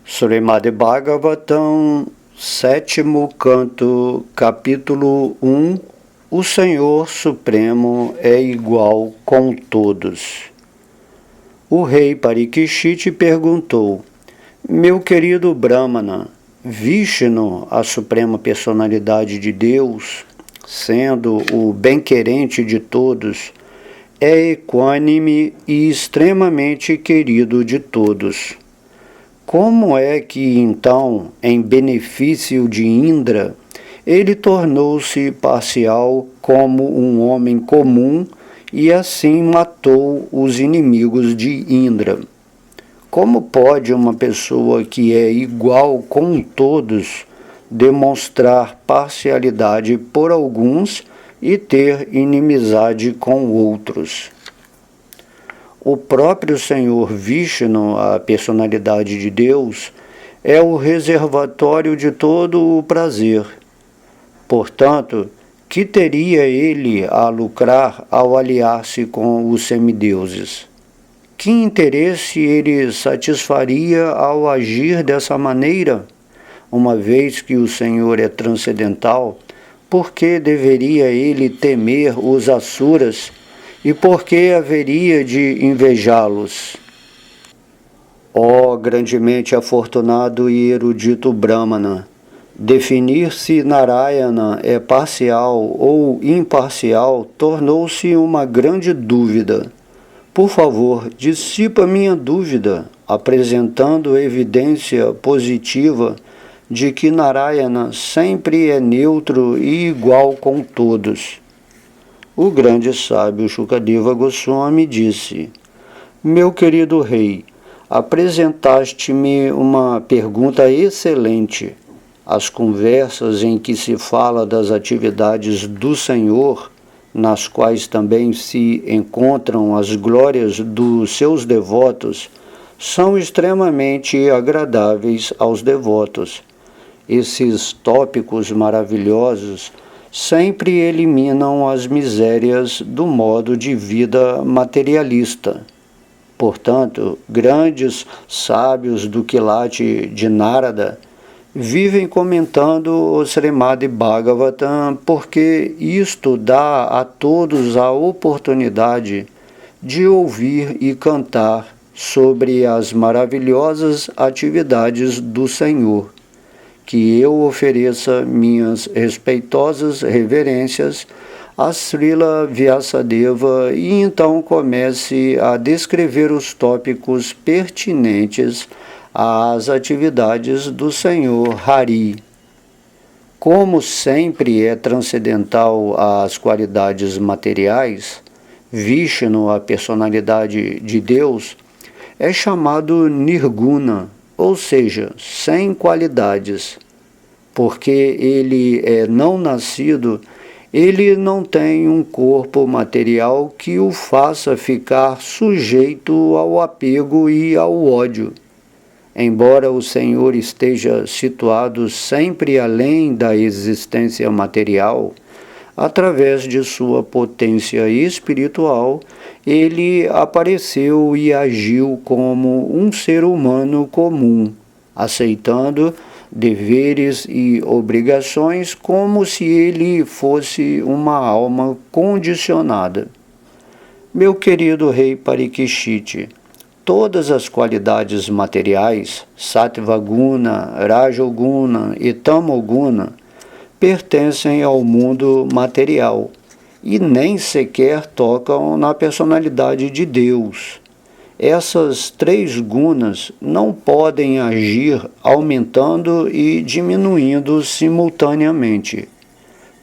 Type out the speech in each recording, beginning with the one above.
Srimad Bhagavatam, sétimo canto, capítulo 1. O Senhor Supremo é igual com todos. O rei Parikshit perguntou: Meu querido Brahmana, Vishnu, a suprema personalidade de Deus, sendo o bem-querente de todos, é equânime e extremamente querido de todos. Como é que, então, em benefício de Indra, ele tornou-se parcial como um homem comum e assim matou os inimigos de Indra? Como pode uma pessoa que é igual com todos demonstrar parcialidade por alguns e ter inimizade com outros? O próprio Senhor Vishnu, a personalidade de Deus, é o reservatório de todo o prazer. Portanto, que teria ele a lucrar ao aliar-se com os semideuses? Que interesse ele satisfaria ao agir dessa maneira? Uma vez que o Senhor é transcendental, por que deveria ele temer os asuras? E por que haveria de invejá-los? Ó grandemente afortunado e erudito Brahmana, definir se Narayana é parcial ou imparcial tornou-se uma grande dúvida. Por favor, dissipa minha dúvida, apresentando evidência positiva de que Narayana sempre é neutro e igual com todos. O grande sábio Shukadeva Goswami disse: Meu querido rei, apresentaste-me uma pergunta excelente. As conversas em que se fala das atividades do Senhor, nas quais também se encontram as glórias dos seus devotos, são extremamente agradáveis aos devotos. Esses tópicos maravilhosos sempre eliminam as misérias do modo de vida materialista. Portanto, grandes sábios do quilate de Narada vivem comentando o Srimad Bhagavatam porque isto dá a todos a oportunidade de ouvir e cantar sobre as maravilhosas atividades do Senhor. Que eu ofereça minhas respeitosas reverências a Srila Vyasadeva e então comece a descrever os tópicos pertinentes às atividades do Senhor Hari. Como sempre é transcendental às qualidades materiais, Vishnu, a personalidade de Deus, é chamado Nirguna, ou seja, sem qualidades. Porque ele é não nascido, ele não tem um corpo material que o faça ficar sujeito ao apego e ao ódio. Embora o Senhor esteja situado sempre além da existência material, através de sua potência espiritual, ele apareceu e agiu como um ser humano comum, aceitando deveres e obrigações como se ele fosse uma alma condicionada. Meu querido rei Parikshit, todas as qualidades materiais, Sattvaguna, Rajoguna e Tamoguna, pertencem ao mundo material e nem sequer tocam na personalidade de Deus. Essas três gunas não podem agir aumentando e diminuindo simultaneamente.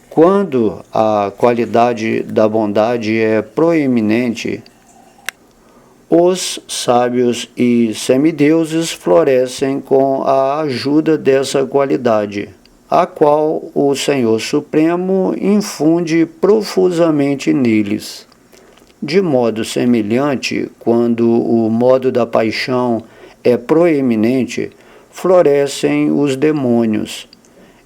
Quando a qualidade da bondade é proeminente, os sábios e semideuses florescem com a ajuda dessa qualidade, a qual o Senhor Supremo infunde profusamente neles. De modo semelhante, quando o modo da paixão é proeminente, florescem os demônios,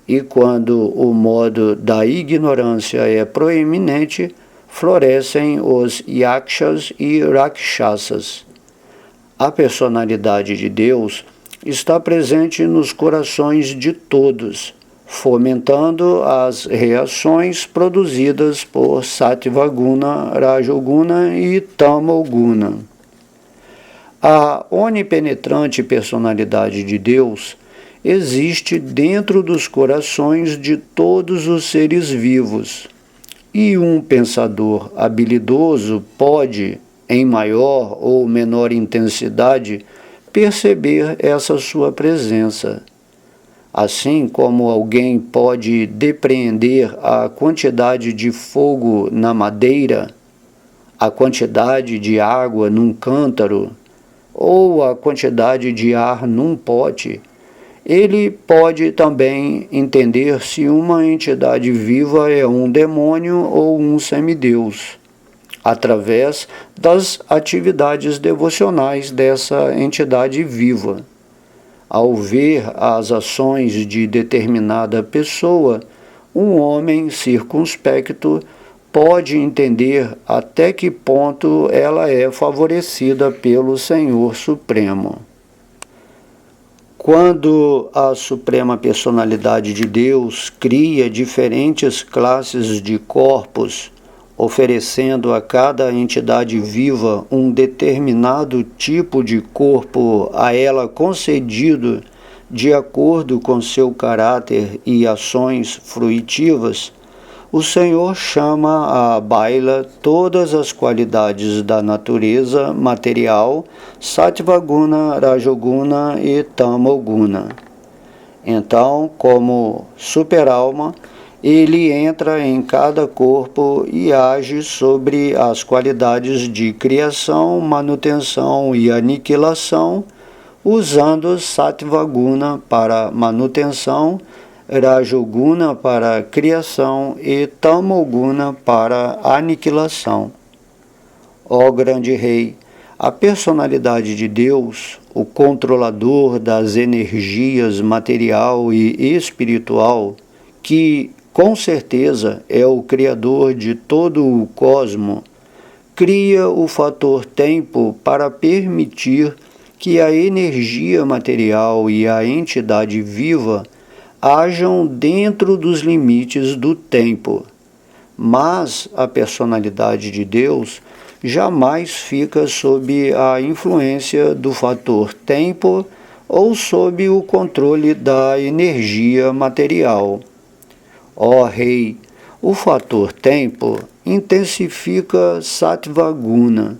e quando o modo da ignorância é proeminente, florescem os yakshas e rakshasas. A personalidade de Deus está presente nos corações de todos, fomentando as reações produzidas por Sattva-guna, Rajoguna e Tamoguna. A onipenetrante personalidade de Deus existe dentro dos corações de todos os seres vivos, e um pensador habilidoso pode, em maior ou menor intensidade, perceber essa sua presença. Assim como alguém pode depreender a quantidade de fogo na madeira, a quantidade de água num cântaro, ou a quantidade de ar num pote, ele pode também entender se uma entidade viva é um demônio ou um semideus, através das atividades devocionais dessa entidade viva. Ao ver as ações de determinada pessoa, um homem circunspecto pode entender até que ponto ela é favorecida pelo Senhor Supremo. Quando a Suprema Personalidade de Deus cria diferentes classes de corpos, oferecendo a cada entidade viva um determinado tipo de corpo a ela concedido de acordo com seu caráter e ações fruitivas, o Senhor chama à baila todas as qualidades da natureza material, Sattva-guna, Rajoguna e Tamoguna. Então, como super-alma, ele entra em cada corpo e age sobre as qualidades de criação, manutenção e aniquilação, usando Sattva-guna para manutenção, Rajoguna para criação e Tamoguna para aniquilação. Ó grande Rei, a personalidade de Deus, o controlador das energias material e espiritual, que com certeza é o criador de todo o cosmo, cria o fator tempo para permitir que a energia material e a entidade viva hajam dentro dos limites do tempo. Mas a personalidade de Deus jamais fica sob a influência do fator tempo ou sob o controle da energia material. Ó Rei, o fator tempo intensifica Sattva-guna.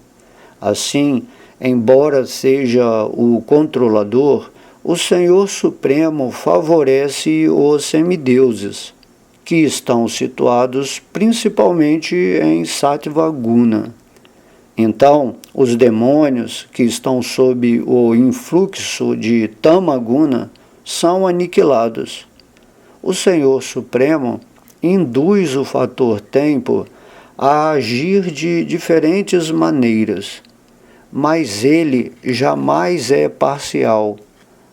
Assim, embora seja o controlador, o Senhor Supremo favorece os semideuses, que estão situados principalmente em Sattva-guna. Então, os demônios, que estão sob o influxo de Tamaguna, são aniquilados. O Senhor Supremo induz o fator tempo a agir de diferentes maneiras, mas ele jamais é parcial.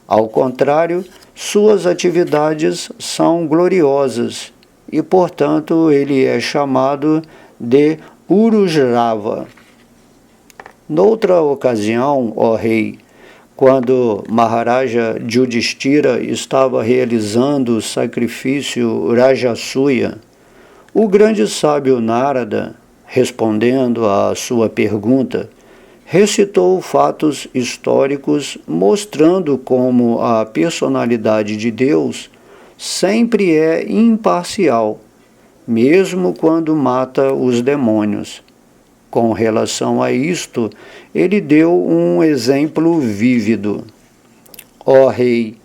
Ao contrário, suas atividades são gloriosas e, portanto, ele é chamado de Urujrava. Noutra ocasião, ó Rei, quando Maharaja Yudhishthira estava realizando o sacrifício Rajasuya, o grande sábio Narada, respondendo à sua pergunta, recitou fatos históricos mostrando como a personalidade de Deus sempre é imparcial, mesmo quando mata os demônios. Com relação a isto, ele deu um exemplo vívido. Ó Rei,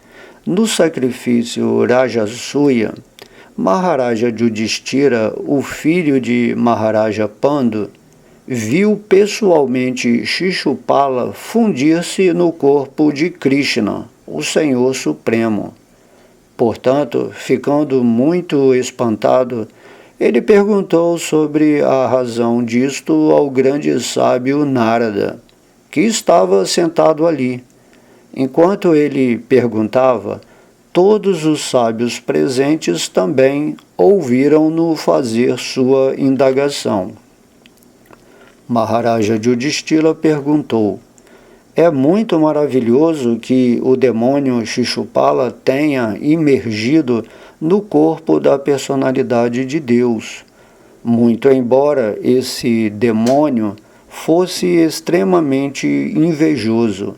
no sacrifício Rajasuya, Maharaja Yudhishthira, o filho de Maharaja Pandu, viu pessoalmente Shishupala fundir-se no corpo de Krishna, o Senhor Supremo. Portanto, ficando muito espantado, ele perguntou sobre a razão disto ao grande sábio Narada, que estava sentado ali. Enquanto ele perguntava, todos os sábios presentes também ouviram-no fazer sua indagação. Maharaja Yudhishthira perguntou: É muito maravilhoso que o demônio Shishupala tenha imergido no corpo da personalidade de Deus, muito embora esse demônio fosse extremamente invejoso.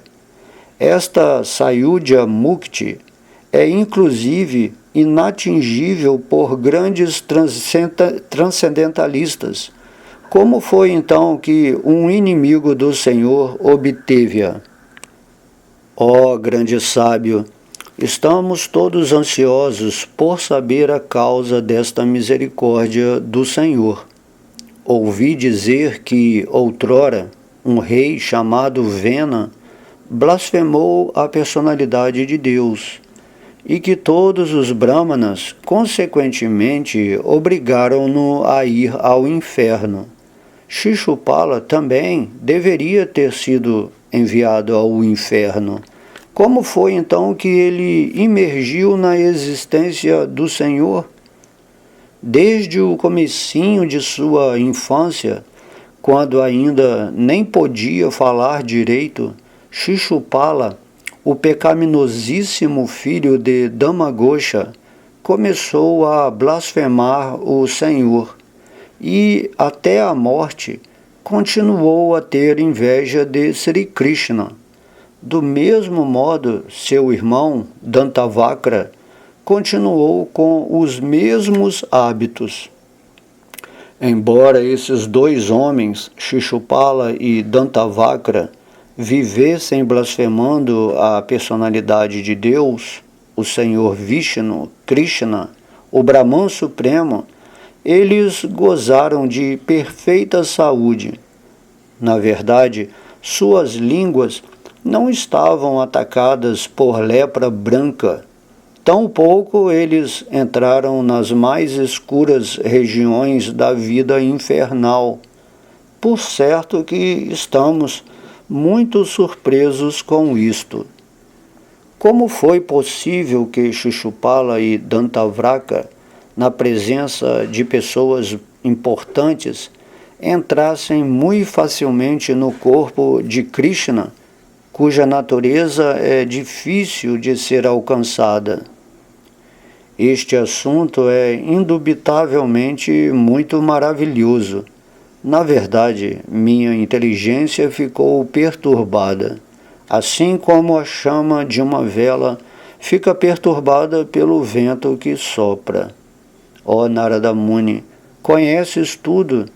Esta Sayudhya Mukti é inclusive inatingível por grandes transcendentalistas. Como foi então que um inimigo do Senhor obteve-a? Ó grande sábio, estamos todos ansiosos por saber a causa desta misericórdia do Senhor. Ouvi dizer que, outrora, um rei chamado Vena blasfemou a personalidade de Deus, e que todos os brahmanas, consequentemente, obrigaram-no a ir ao inferno. Shishupala também deveria ter sido enviado ao inferno. Como foi então que ele imergiu na existência do Senhor? Desde o comecinho de sua infância, quando ainda nem podia falar direito, Shishupala, o pecaminosíssimo filho de Damagosha, começou a blasfemar o Senhor e, até a morte, continuou a ter inveja de Sri Krishna. Do mesmo modo, seu irmão, Dantavakra, continuou com os mesmos hábitos. Embora esses dois homens, Shishupala e Dantavakra, vivessem blasfemando a personalidade de Deus, o Senhor Vishnu, Krishna, o Brahman Supremo, eles gozaram de perfeita saúde. Na verdade, suas línguas não estavam atacadas por lepra branca. Tampouco eles entraram nas mais escuras regiões da vida infernal. Por certo que estamos muito surpresos com isto. Como foi possível que Shishupala e Dantavraka, na presença de pessoas importantes, entrassem muito facilmente no corpo de Krishna, cuja natureza é difícil de ser alcançada? Este assunto é indubitavelmente muito maravilhoso. Na verdade, minha inteligência ficou perturbada, assim como a chama de uma vela fica perturbada pelo vento que sopra. Ó Narada Muni, conheces tudo?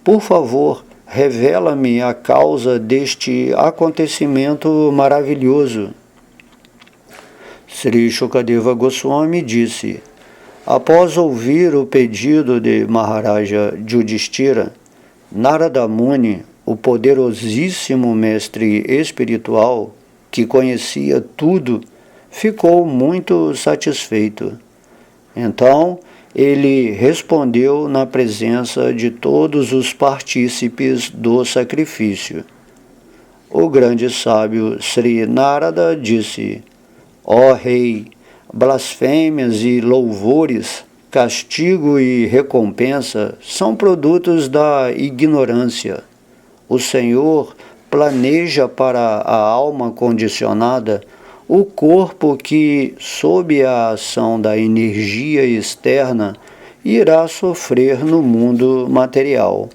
Por favor, revela-me a causa deste acontecimento maravilhoso. Sri Shukadeva Goswami disse: após ouvir o pedido de Maharaja Yudhishthira, Narada Muni, o poderosíssimo mestre espiritual, que conhecia tudo, ficou muito satisfeito. Então, ele respondeu na presença de todos os partícipes do sacrifício. O grande sábio Sri Narada disse: ó rei, blasfêmias e louvores, castigo e recompensa são produtos da ignorância. O Senhor planeja para a alma condicionada o corpo que, sob a ação da energia externa, irá sofrer no mundo material.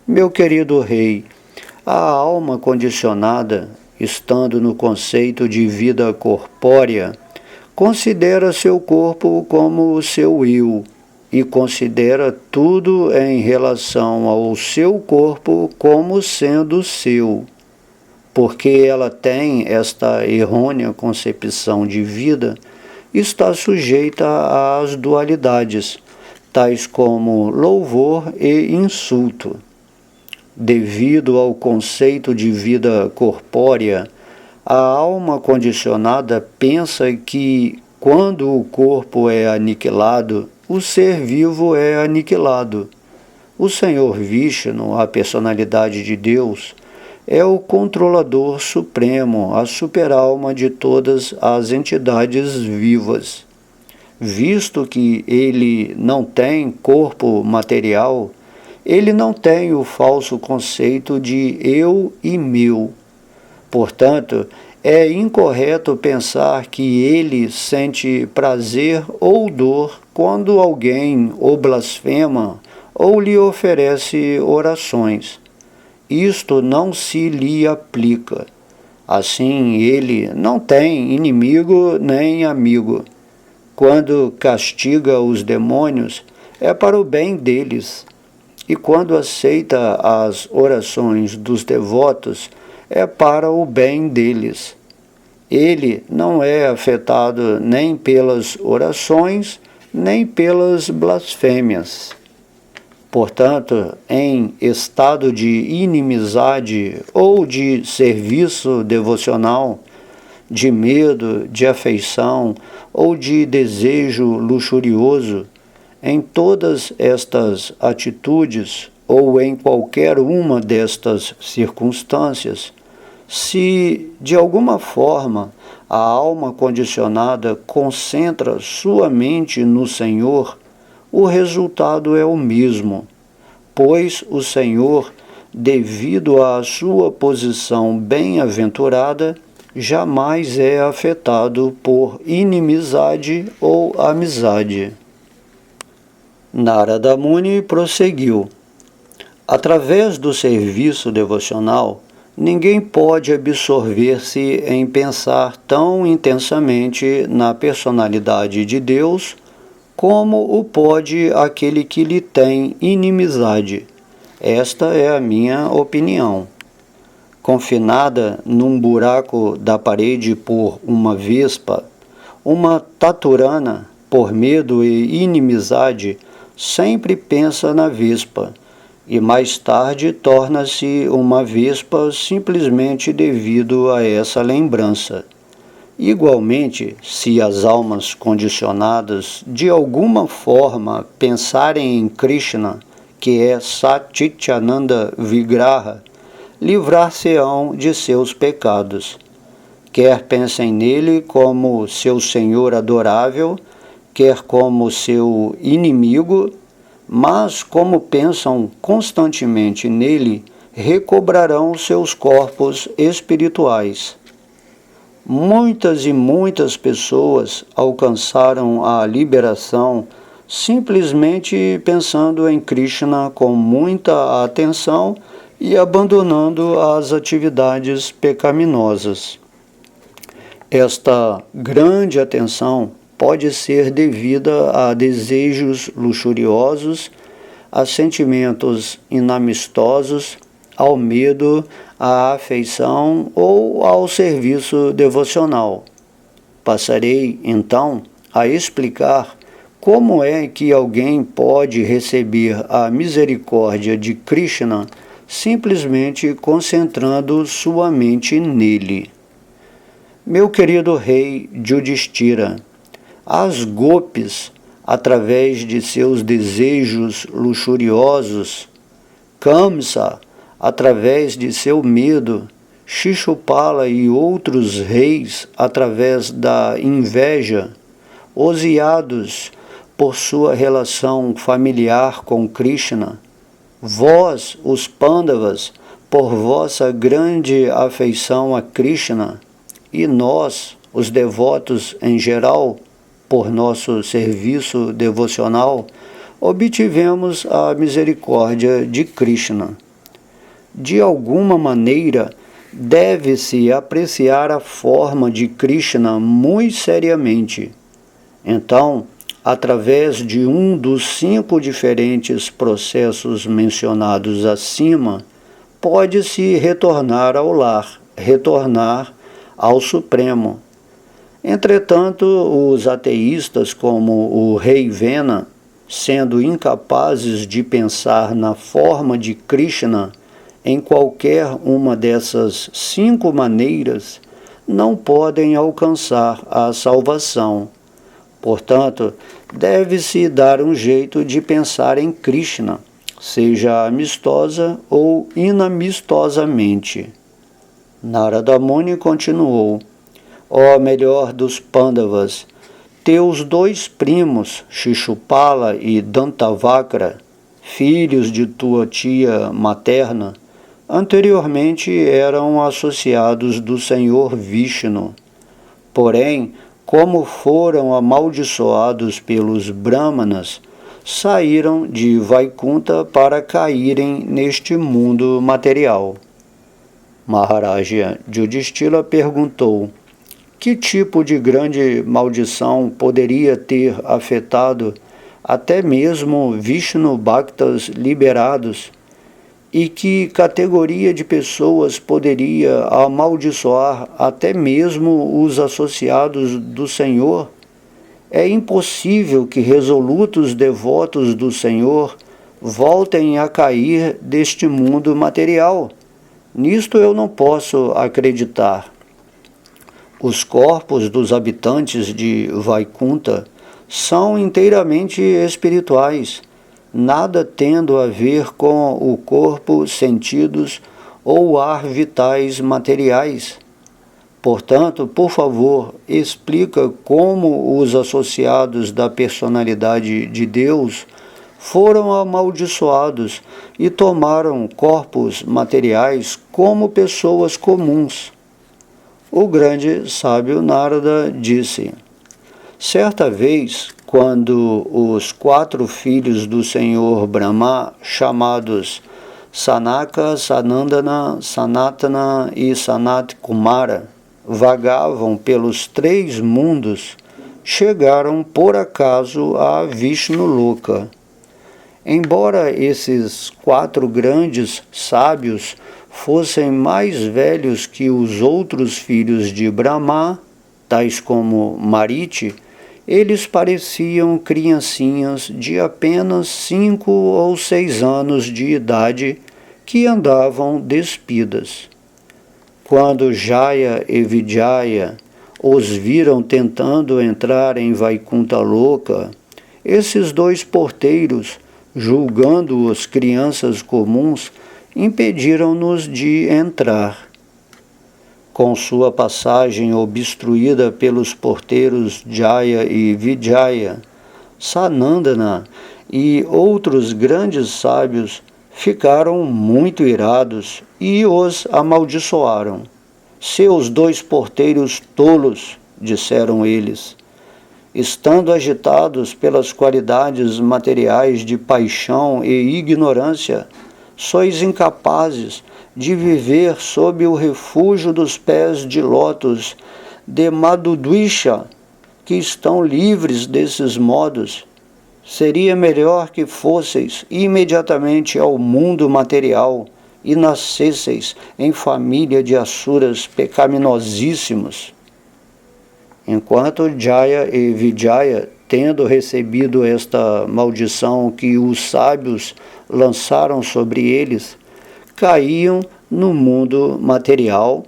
Meu querido rei, a alma condicionada, estando no conceito de vida corpórea, considera seu corpo como o seu eu e considera tudo em relação ao seu corpo como sendo seu. Porque ela tem esta errônea concepção de vida, está sujeita às dualidades, tais como louvor e insulto. Devido ao conceito de vida corpórea, a alma condicionada pensa que, quando o corpo é aniquilado, o ser vivo é aniquilado. O Senhor Vishnu, a personalidade de Deus, é o controlador supremo, a superalma de todas as entidades vivas. Visto que ele não tem corpo material, ele não tem o falso conceito de eu e meu. Portanto, é incorreto pensar que ele sente prazer ou dor quando alguém o blasfema ou lhe oferece orações. Isto não se lhe aplica. Assim, ele não tem inimigo nem amigo. Quando castiga os demônios, é para o bem deles. E quando aceita as orações dos devotos, é para o bem deles. Ele não é afetado nem pelas orações, nem pelas blasfêmias. Portanto, em estado de inimizade ou de serviço devocional, de medo, de afeição ou de desejo luxurioso, em todas estas atitudes ou em qualquer uma destas circunstâncias, se de alguma forma a alma condicionada concentra sua mente no Senhor, o resultado é o mesmo, pois o Senhor, devido à sua posição bem-aventurada, jamais é afetado por inimizade ou amizade. Narada Muni prosseguiu: através do serviço devocional, ninguém pode absorver-se em pensar tão intensamente na personalidade de Deus como o pode aquele que lhe tem inimizade. Esta é a minha opinião. Confinada num buraco da parede por uma vespa, uma taturana, por medo e inimizade, sempre pensa na vespa, e mais tarde torna-se uma vespa simplesmente devido a essa lembrança. Igualmente, se as almas condicionadas de alguma forma pensarem em Krishna, que é Satchitananda Vigraha, livrar-se-ão de seus pecados. Quer pensem nele como seu Senhor adorável, quer como seu inimigo, mas como pensam constantemente nele, recobrarão seus corpos espirituais. Muitas e muitas pessoas alcançaram a liberação simplesmente pensando em Krishna com muita atenção e abandonando as atividades pecaminosas. Esta grande atenção pode ser devida a desejos luxuriosos, a sentimentos inamistosos, ao medo, à afeição ou ao serviço devocional. Passarei, então, a explicar como é que alguém pode receber a misericórdia de Krishna simplesmente concentrando sua mente nele. Meu querido rei Yudhishthira, as gopis, através de seus desejos luxuriosos, Kamsa, através de seu medo, Shishupala e outros reis, através da inveja, os Yados, por sua relação familiar com Krishna, vós, os Pandavas, por vossa grande afeição a Krishna, e nós, os devotos em geral, por nosso serviço devocional, obtivemos a misericórdia de Krishna. De alguma maneira, deve-se apreciar a forma de Krishna muito seriamente. Então, através de um dos 5 diferentes processos mencionados acima, pode-se retornar ao lar, retornar ao Supremo. Entretanto, os ateístas, como o rei Vena, sendo incapazes de pensar na forma de Krishna em qualquer uma dessas 5 maneiras, não podem alcançar a salvação. Portanto, deve-se dar um jeito de pensar em Krishna, seja amistosa ou inamistosamente. Narada Muni continuou: ó melhor dos Pandavas, teus 2 primos, Shishupala e Dantavakra, filhos de tua tia materna, anteriormente eram associados do Senhor Vishnu. Porém, como foram amaldiçoados pelos Brahmanas, saíram de Vaikunta para caírem neste mundo material. Maharaja Yudhishthira perguntou: que tipo de grande maldição poderia ter afetado até mesmo Vishnu Bhaktas liberados? E que categoria de pessoas poderia amaldiçoar até mesmo os associados do Senhor? É impossível que resolutos devotos do Senhor voltem a cair deste mundo material. Nisto eu não posso acreditar. Os corpos dos habitantes de Vaikunta são inteiramente espirituais, nada tendo a ver com o corpo, sentidos ou ar vitais materiais. Portanto, por favor, explica como os associados da personalidade de Deus foram amaldiçoados e tomaram corpos materiais como pessoas comuns. O grande sábio Narada disse: certa vez, quando os 4 filhos do Senhor Brahma, chamados Sanaka, Sanandana, Sanatana e Sanat Kumara, vagavam pelos 3 mundos, chegaram por acaso a Vishnuluka. Embora esses 4 grandes sábios fossem mais velhos que os outros filhos de Brahma, tais como Mariti, eles pareciam criancinhas de apenas 5 ou 6 anos de idade que andavam despidas. Quando Jaya e Vijaya os viram tentando entrar em Vaikunta Loka, esses 2 porteiros, julgando-os crianças comuns, impediram-nos de entrar. Com sua passagem obstruída pelos porteiros Jaya e Vijaya, Sanandana e outros grandes sábios ficaram muito irados e os amaldiçoaram. Seus 2 porteiros tolos, disseram eles, estando agitados pelas qualidades materiais de paixão e ignorância, sois incapazes de viver sob o refúgio dos pés de lótus de Madhudvisha, que estão livres desses modos. Seria melhor que fosseis imediatamente ao mundo material e nascesseis em família de asuras pecaminosíssimos. Enquanto Jaya e Vijaya, tendo recebido esta maldição que os sábios lançaram sobre eles, caíam no mundo material,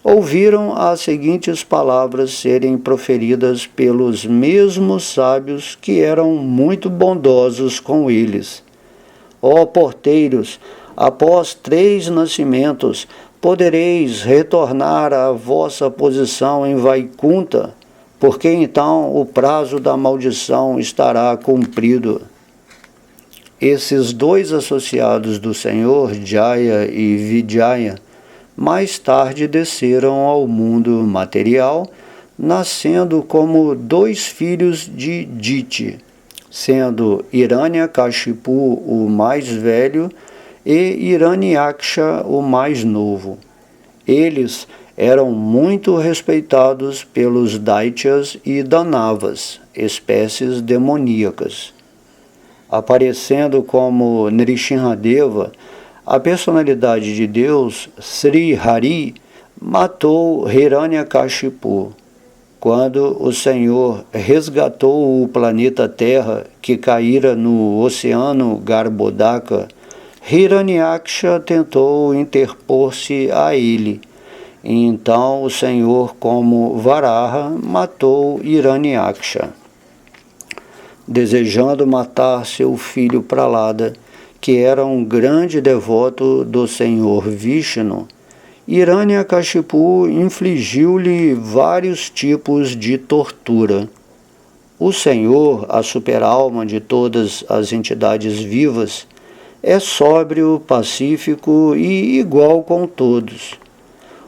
ouviram as seguintes palavras serem proferidas pelos mesmos sábios que eram muito bondosos com eles: ó porteiros, após 3 nascimentos, podereis retornar à vossa posição em Vaikunta, porque então o prazo da maldição estará cumprido. Esses 2 associados do Senhor, Jaya e Vijaya, mais tarde desceram ao mundo material, nascendo como 2 filhos de Diti, sendo Hiranyakashipu o mais velho e Hiranyaksha o mais novo. Eles eram muito respeitados pelos Daityas e Danavas, espécies demoníacas. Aparecendo como Nrsimhadeva, a personalidade de Deus, Sri Hari, matou Hiranyakashipu. Quando o Senhor resgatou o planeta Terra, que caíra no oceano Garbhodaka, Hiranyaksha tentou interpor-se a ele. E então o Senhor, como Varaha, matou Hiranyaksha. Desejando matar seu filho Pralada, que era um grande devoto do Senhor Vishnu, Hiranyakashipu infligiu-lhe vários tipos de tortura. O Senhor, a super-alma de todas as entidades vivas, é sóbrio, pacífico e igual com todos.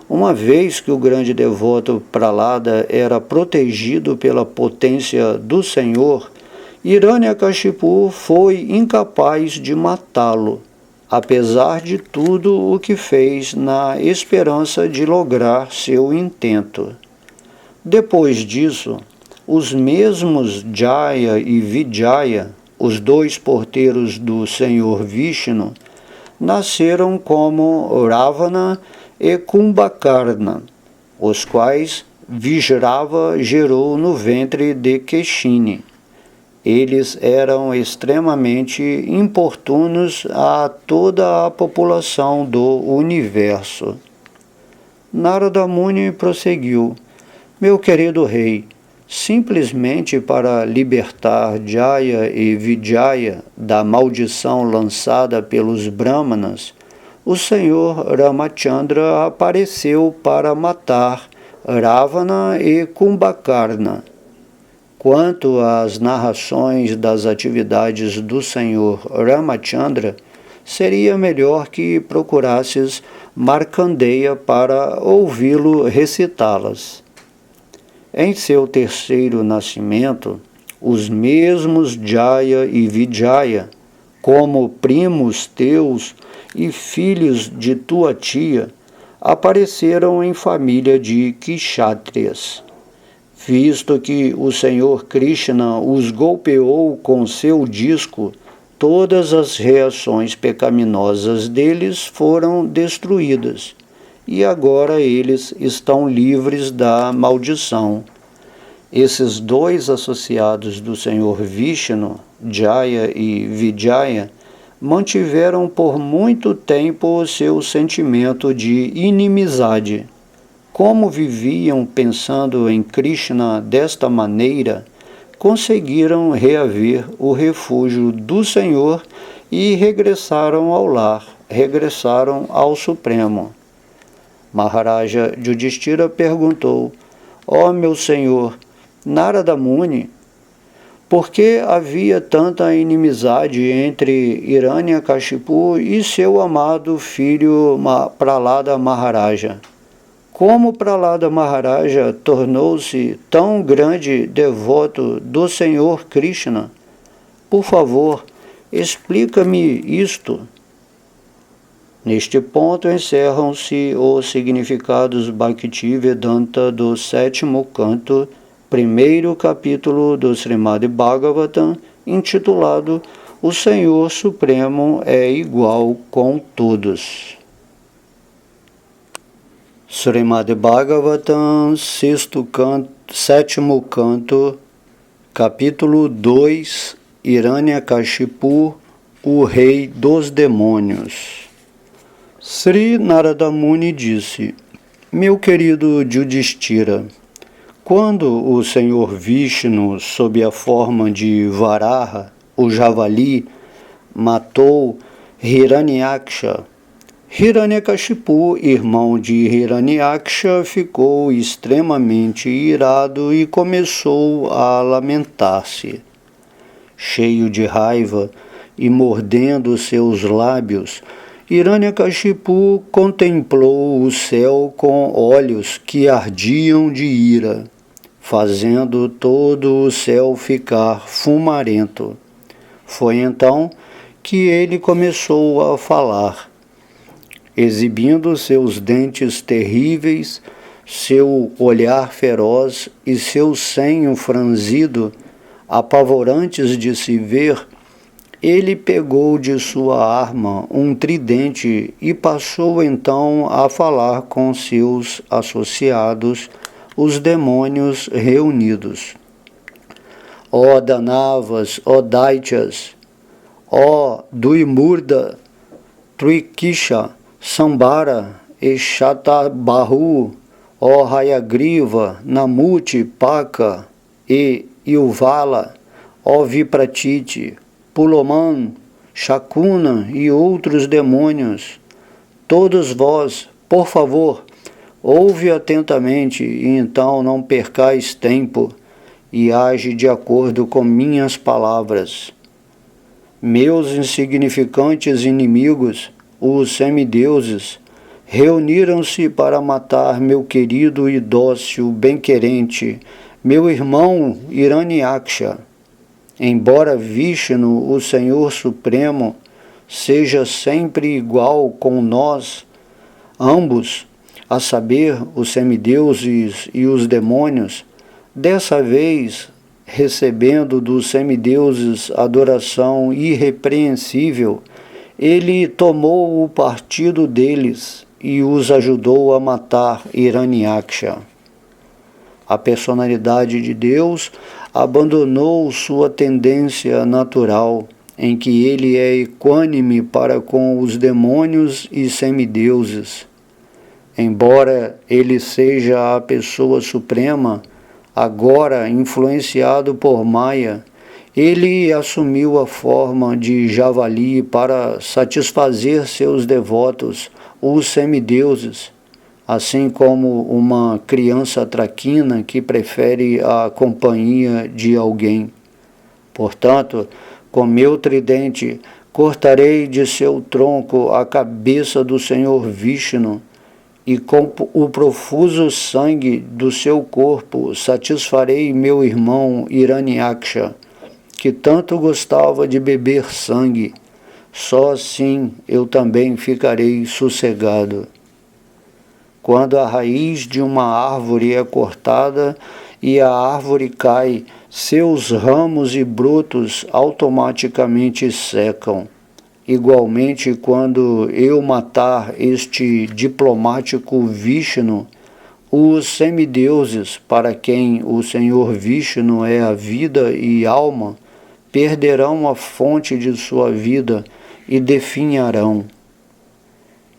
Uma vez que o grande devoto Prahlada era protegido pela potência do Senhor, Hiranyakashipu foi incapaz de matá-lo, apesar de tudo o que fez na esperança de lograr seu intento. Depois disso, os mesmos Jaya e Vijaya, os dois porteiros do Senhor Vishnu, nasceram como Ravana e Kumbhakarna, os quais Vijrava gerou no ventre de Keshini. Eles eram extremamente importunos a toda a população do universo. Narada Muni prosseguiu: meu querido rei, simplesmente para libertar Jaya e Vijaya da maldição lançada pelos Brahmanas, o Senhor Ramachandra apareceu para matar Ravana e Kumbhakarna. Quanto às narrações das atividades do Senhor Ramachandra, seria melhor que procurasses Markandeya para ouvi-lo recitá-las. Em seu terceiro nascimento, os mesmos Jaya e Vijaya, como primos teus e filhos de tua tia, apareceram em família de Kshatriyas. Visto que o Senhor Krishna os golpeou com seu disco, todas as reações pecaminosas deles foram destruídas, e agora eles estão livres da maldição. Esses dois associados do Senhor Vishnu, Jaya e Vijaya, mantiveram por muito tempo seu sentimento de inimizade. Como viviam pensando em Krishna desta maneira, conseguiram reaver o refúgio do Senhor e regressaram ao lar, regressaram ao Supremo. Maharaja Yudhishthira perguntou: ó meu senhor, Narada Muni, por que havia tanta inimizade entre Hiranyakashipu e seu amado filho Prahlada Maharaja? Como Prahlada Maharaja tornou-se tão grande devoto do Senhor Krishna? Por favor, explica-me isto. Neste ponto encerram-se os significados Bhaktivedanta do sétimo canto, primeiro capítulo do Srimad Bhagavatam, intitulado O Senhor Supremo é igual com todos. Srimad Bhagavatam, sétimo canto, capítulo 2, Hiranyakashipu, o rei dos demônios. Sri Narada Muni disse: meu querido Yudhishthira, quando o Senhor Vishnu, sob a forma de Varaha, o javali, matou Hiranyaksha, Hiranyakashipu, irmão de Hiranyaksha, ficou extremamente irado e começou a lamentar-se. Cheio de raiva e mordendo seus lábios, Hiranyakashipu contemplou o céu com olhos que ardiam de ira, fazendo todo o céu ficar fumarento. Foi então que ele começou a falar, exibindo seus dentes terríveis, seu olhar feroz e seu senho franzido, apavorantes de se ver. Ele pegou de sua arma um tridente e passou então a falar com seus associados, os demônios reunidos. Ó Danavas, ó Daityas, ó Duimurda, Trikisha, Sambara e Shatabahu, ó Hayagriva, Namuti, Paka e Ilvala, ó Vipratiti, Puloman, Shakuna e outros demônios, todos vós, por favor, ouve atentamente e então não percais tempo e age de acordo com minhas palavras. Meus insignificantes inimigos, os semideuses, reuniram-se para matar meu querido e dócil bem-querente, meu irmão Hiranyaksha. Embora Vishnu, o Senhor Supremo, seja sempre igual com nós, ambos, a saber, os semideuses e os demônios, dessa vez, recebendo dos semideuses adoração irrepreensível, ele tomou o partido deles e os ajudou a matar Hiranyaksha. A personalidade de Deus abandonou sua tendência natural, em que ele é equânime para com os demônios e semideuses. Embora ele seja a pessoa suprema, agora influenciado por Maya, ele assumiu a forma de javali para satisfazer seus devotos, os semideuses, assim como uma criança traquina que prefere a companhia de alguém. Portanto, com meu tridente, cortarei de seu tronco a cabeça do Senhor Vishnu, e com o profuso sangue do seu corpo satisfarei meu irmão Hiranyaksha, que tanto gostava de beber sangue. Só assim eu também ficarei sossegado. Quando a raiz de uma árvore é cortada e a árvore cai, seus ramos e brotos automaticamente secam. Igualmente, quando eu matar este diplomático Vishnu, os semideuses, para quem o Senhor Vishnu é a vida e alma, perderão a fonte de sua vida e definharão.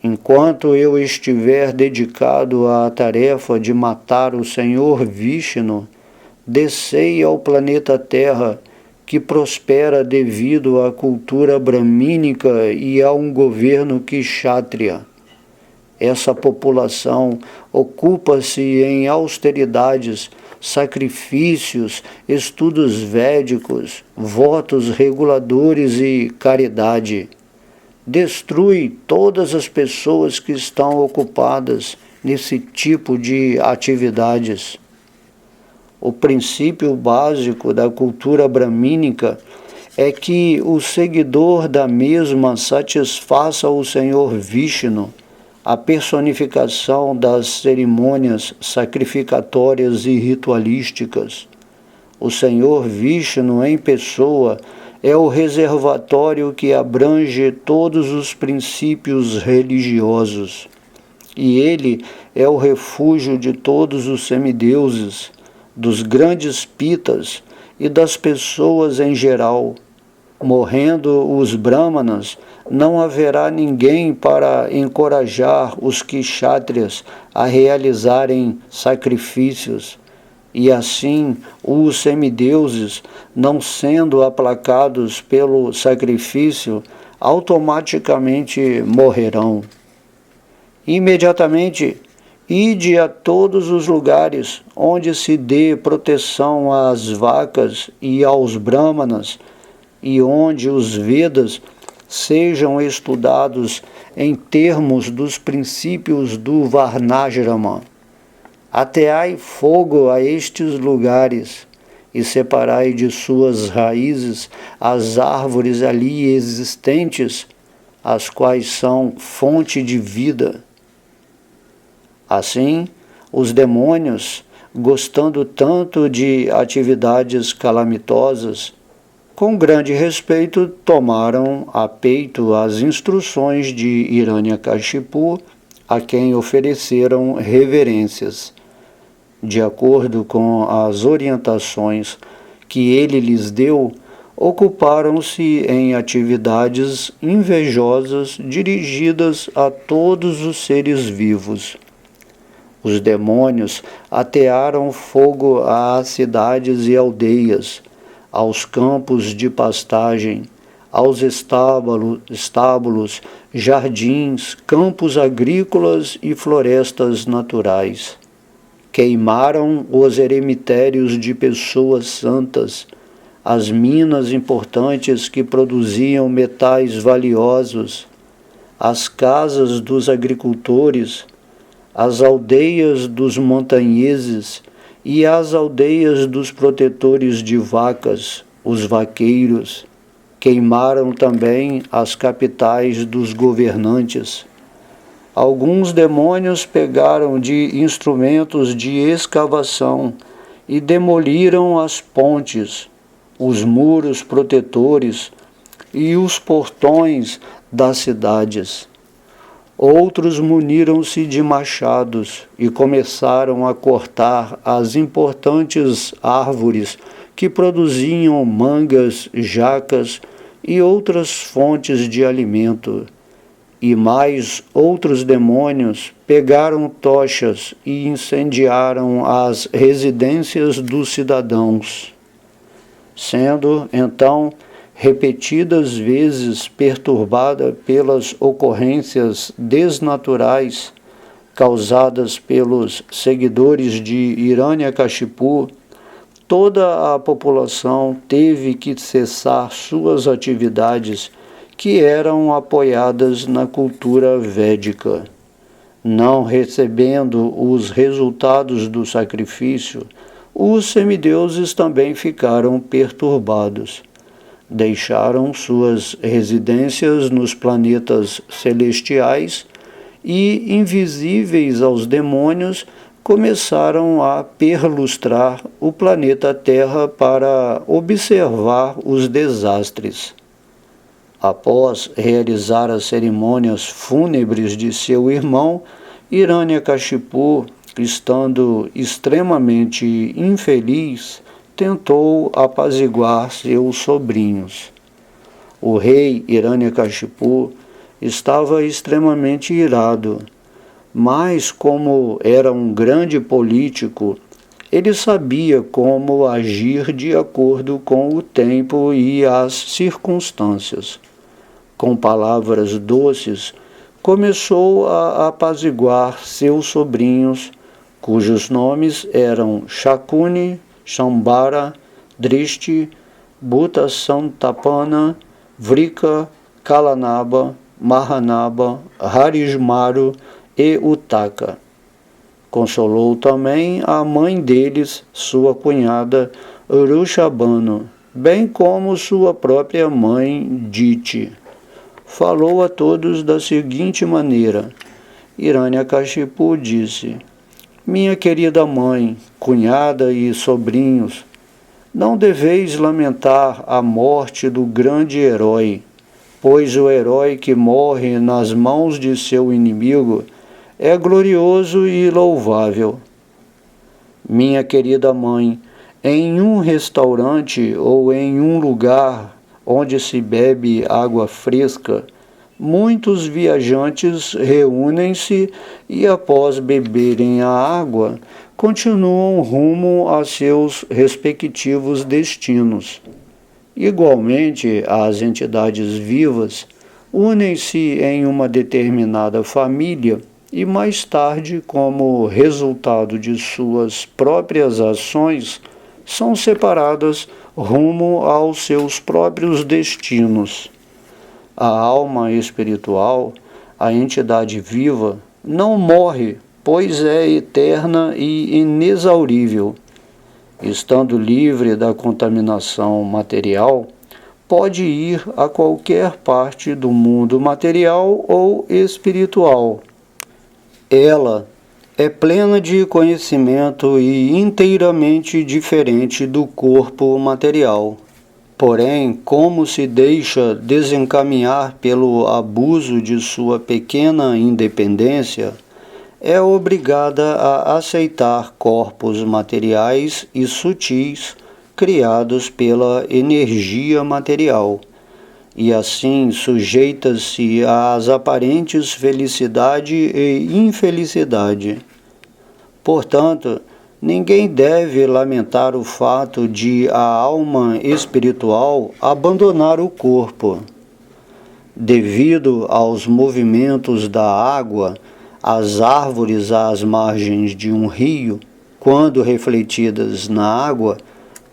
Enquanto eu estiver dedicado à tarefa de matar o Senhor Vishnu, descei ao planeta Terra, que prospera devido à cultura bramínica e a um governo kshatriya. Essa população ocupa-se em austeridades, sacrifícios, estudos védicos, votos reguladores e caridade. Destrui todas as pessoas que estão ocupadas nesse tipo de atividades. O princípio básico da cultura bramínica é que o seguidor da mesma satisfaça o Senhor Vishnu, a personificação das cerimônias sacrificatórias e ritualísticas. O Senhor Vishnu em pessoa é o reservatório que abrange todos os princípios religiosos, e ele é o refúgio de todos os semideuses, dos grandes pitas e das pessoas em geral. Morrendo os brahmanas, não haverá ninguém para encorajar os kshatriyas a realizarem sacrifícios, e assim os semideuses, não sendo aplacados pelo sacrifício, automaticamente morrerão. Imediatamente, ide a todos os lugares onde se dê proteção às vacas e aos brahmanas, e onde os Vedas sejam estudados em termos dos princípios do Varnashrama. Ateai fogo a estes lugares e separai de suas raízes as árvores ali existentes, as quais são fonte de vida. Assim, os demônios, gostando tanto de atividades calamitosas, com grande respeito tomaram a peito as instruções de Hiranyakashipu, a quem ofereceram reverências. De acordo com as orientações que ele lhes deu, ocuparam-se em atividades invejosas dirigidas a todos os seres vivos. Os demônios atearam fogo às cidades e aldeias, aos campos de pastagem, aos estábulos, jardins, campos agrícolas e florestas naturais. Queimaram os eremitérios de pessoas santas, as minas importantes que produziam metais valiosos, as casas dos agricultores, as aldeias dos montanheses e as aldeias dos protetores de vacas, os vaqueiros. Queimaram também as capitais dos governantes. Alguns demônios pegaram de instrumentos de escavação e demoliram as pontes, os muros protetores e os portões das cidades. Outros muniram-se de machados e começaram a cortar as importantes árvores que produziam mangas, jacas e outras fontes de alimento. E mais outros demônios pegaram tochas e incendiaram as residências dos cidadãos, sendo, então, repetidas vezes perturbada pelas ocorrências desnaturais causadas pelos seguidores de Hiranyakashipu. Toda a população teve que cessar suas atividades que eram apoiadas na cultura védica. Não recebendo os resultados do sacrifício, os semideuses também ficaram perturbados. Deixaram suas residências nos planetas celestiais e, invisíveis aos demônios, começaram a perlustrar o planeta Terra para observar os desastres. Após realizar as cerimônias fúnebres de seu irmão, Hiranyakashipu, estando extremamente infeliz, tentou apaziguar seus sobrinhos. O rei Hiranyakashipu estava extremamente irado, mas como era um grande político, ele sabia como agir de acordo com o tempo e as circunstâncias. Com palavras doces, começou a apaziguar seus sobrinhos, cujos nomes eram Shakuni, Shambhara, Drishti, Bhuta Santapana, Vrika, Kalanaba, Mahanaba, Harismaru e Uttaka. Consolou também a mãe deles, sua cunhada Urushabano, bem como sua própria mãe Diti. Falou a todos da seguinte maneira: Hiranyakashipu disse: minha querida mãe, cunhada e sobrinhos, não deveis lamentar a morte do grande herói, pois o herói que morre nas mãos de seu inimigo é glorioso e louvável. Minha querida mãe, em um restaurante ou em um lugar onde se bebe água fresca, muitos viajantes reúnem-se e, após beberem a água, continuam rumo a seus respectivos destinos. Igualmente, as entidades vivas unem-se em uma determinada família e, mais tarde, como resultado de suas próprias ações, são separadas rumo aos seus próprios destinos. A alma espiritual, a entidade viva, não morre, pois é eterna e inexaurível. Estando livre da contaminação material, pode ir a qualquer parte do mundo material ou espiritual. Ela é plena de conhecimento e inteiramente diferente do corpo material. Porém, como se deixa desencaminhar pelo abuso de sua pequena independência, é obrigada a aceitar corpos materiais e sutis criados pela energia material, e assim sujeita-se às aparentes felicidade e infelicidade. Portanto, ninguém deve lamentar o fato de a alma espiritual abandonar o corpo. Devido aos movimentos da água, as árvores às margens de um rio, quando refletidas na água,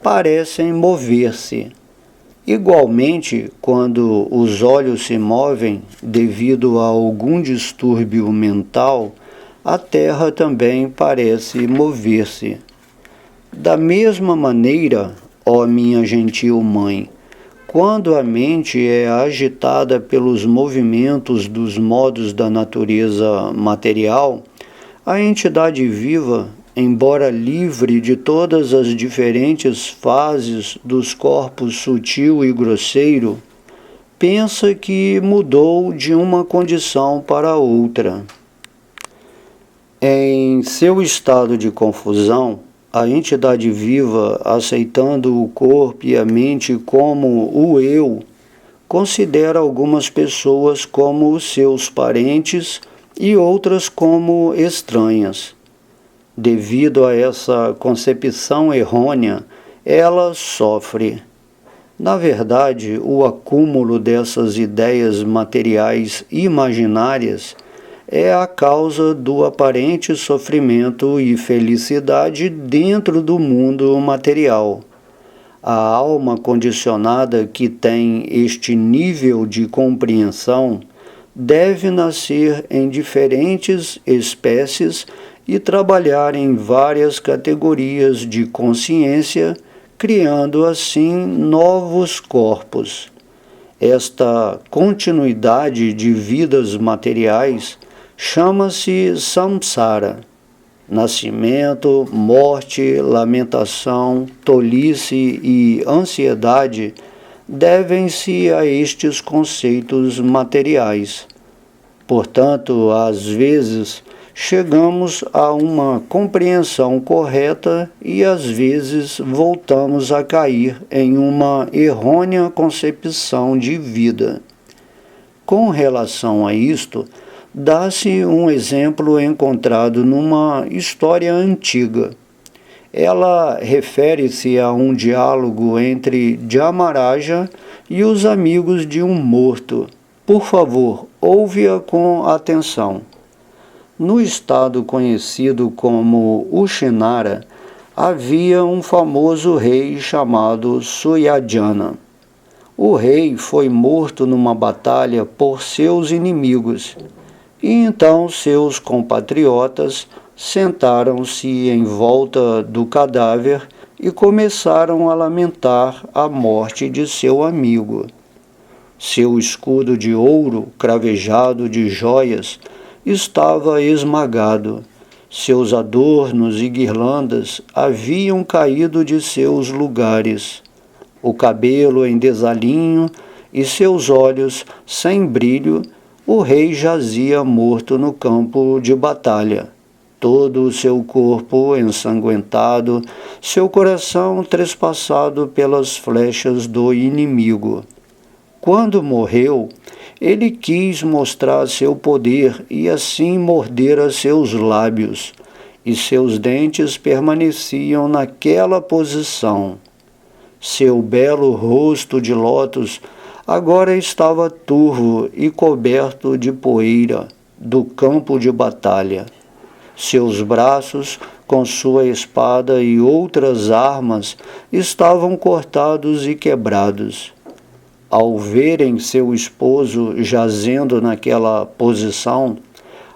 parecem mover-se. Igualmente, quando os olhos se movem devido a algum distúrbio mental, a terra também parece mover-se. Da mesma maneira, ó minha gentil mãe, quando a mente é agitada pelos movimentos dos modos da natureza material, a entidade viva, embora livre de todas as diferentes fases dos corpos sutil e grosseiro, pensa que mudou de uma condição para outra. Em seu estado de confusão, a entidade viva, aceitando o corpo e a mente como o eu, considera algumas pessoas como seus parentes e outras como estranhas. Devido a essa concepção errônea, ela sofre. Na verdade, o acúmulo dessas ideias materiais imaginárias é a causa do aparente sofrimento e felicidade dentro do mundo material. A alma condicionada que tem este nível de compreensão deve nascer em diferentes espécies e trabalhar em várias categorias de consciência, criando assim novos corpos. Esta continuidade de vidas materiais chama-se samsara. Nascimento, morte, lamentação, tolice e ansiedade devem-se a estes conceitos materiais. Portanto, às vezes, chegamos a uma compreensão correta e às vezes voltamos a cair em uma errônea concepção de vida. Com relação a isto, dá-se um exemplo encontrado numa história antiga. Ela refere-se a um diálogo entre Dhamaraja e os amigos de um morto. Por favor, ouve-a com atenção. No estado conhecido como Ushinara, havia um famoso rei chamado Suyajana. O rei foi morto numa batalha por seus inimigos, e então seus compatriotas sentaram-se em volta do cadáver e começaram a lamentar a morte de seu amigo. Seu escudo de ouro, cravejado de joias, estava esmagado. Seus adornos e guirlandas haviam caído de seus lugares. O cabelo em desalinho e seus olhos sem brilho, o rei jazia morto no campo de batalha. Todo o seu corpo ensanguentado, seu coração trespassado pelas flechas do inimigo. Quando morreu, ele quis mostrar seu poder e assim mordera seus lábios, e seus dentes permaneciam naquela posição. Seu belo rosto de lótus agora estava turvo e coberto de poeira do campo de batalha. Seus braços, com sua espada e outras armas, estavam cortados e quebrados. Ao verem seu esposo jazendo naquela posição,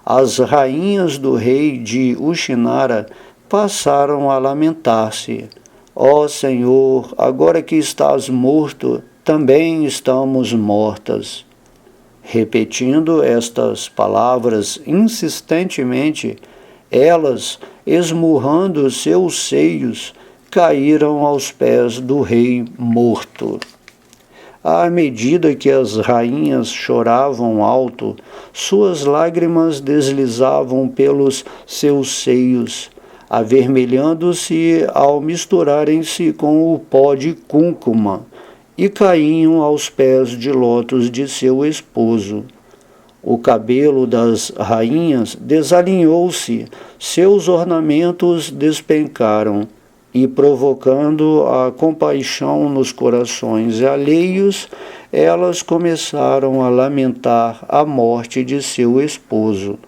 as rainhas do rei de Ushinara passaram a lamentar-se. Ó Senhor, agora que estás morto, também estamos mortas. Repetindo estas palavras insistentemente, elas, esmurrando seus seios, caíram aos pés do rei morto. À medida que as rainhas choravam alto, suas lágrimas deslizavam pelos seus seios, avermelhando-se ao misturarem-se com o pó de cúrcuma, e caíam aos pés de lótus de seu esposo. O cabelo das rainhas desalinhou-se, seus ornamentos despencaram, e provocando a compaixão nos corações alheios, elas começaram a lamentar a morte de seu esposo.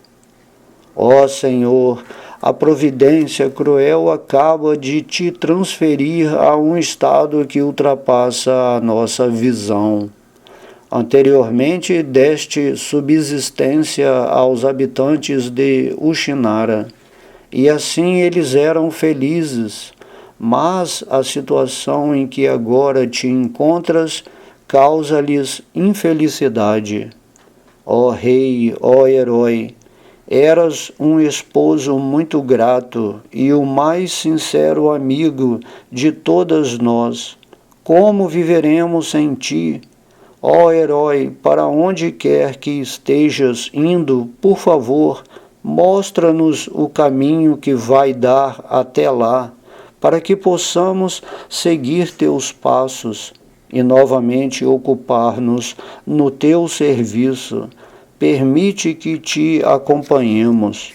Ó Senhor, a providência cruel acaba de te transferir a um estado que ultrapassa a nossa visão. Anteriormente deste subsistência aos habitantes de Ushinara, e assim eles eram felizes, mas a situação em que agora te encontras causa-lhes infelicidade. Ó rei, ó herói, eras um esposo muito grato e o mais sincero amigo de todas nós. Como viveremos sem ti? Ó herói, para onde quer que estejas indo, por favor, mostra-nos o caminho que vai dar até lá, para que possamos seguir teus passos e novamente ocupar-nos no teu serviço. Permite que te acompanhemos.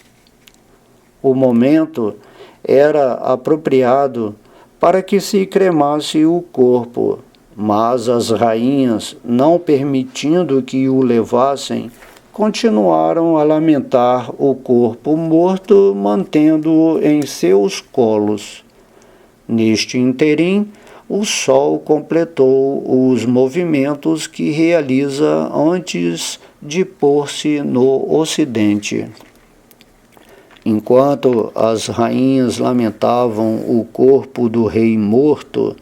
O momento era apropriado para que se cremasse o corpo, mas as rainhas, não permitindo que o levassem, continuaram a lamentar o corpo morto, mantendo-o em seus colos. Neste interim, o sol completou os movimentos que realiza antes de pôr-se no ocidente. Enquanto as rainhas lamentavam o corpo do rei morto,